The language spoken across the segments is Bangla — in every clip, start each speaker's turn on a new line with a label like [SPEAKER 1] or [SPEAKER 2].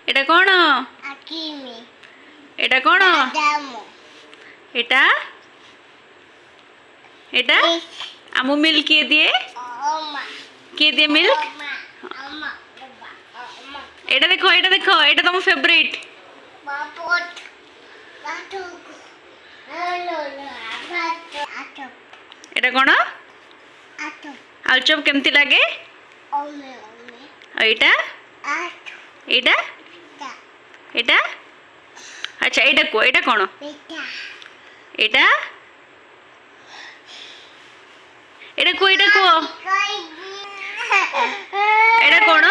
[SPEAKER 1] এটা কোন? এটা কোন? এটা এটা আমু মিল্ক কে দিয়ে? কে দিয়ে মিল্ক? এটা দেখো, এটা দেখো, এটা তোমার ফেভারিট। এটা কোন? আলুচপ কেমতি লাগে? এটা এটা এটা আচ্ছা, এটা কো? এটা কোন? এটা এটা কো? এটা কো? এটা কোন?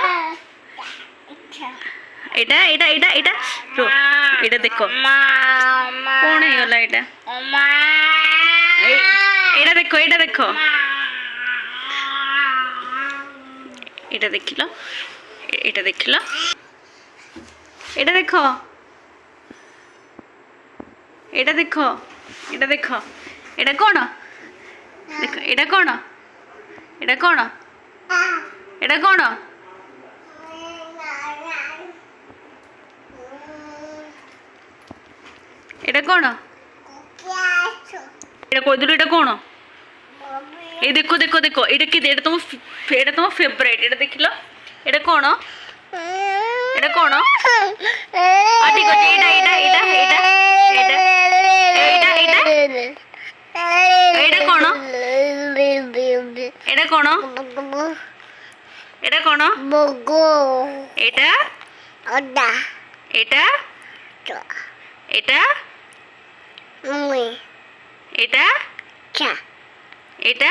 [SPEAKER 1] এটা এটা এটা এটা এটা দেখো কোন হইগলা এটা। এটা দেখো, এটা দেখো, এটা দেখিল, এটা দেখিল, এটা দেখো, এটা দেখো, এটা দেখো, এটা কোন? দেখো, এটা কোন? এটা কোন? এটা কোন? এটা কোন? এটা কই দিল? এটা কোন? এই দেখো দেখো দেখো, এটা কি? এটা তোমার ফেভারিট। এটা দেখিল, এটা কোন? এটা কোন? ঠিক আছে, এটা এটা এটা এটা এটা এটা এটা এটা কোন? এটা কোন? এটা কোন? এটা এটা এটা এটা এটা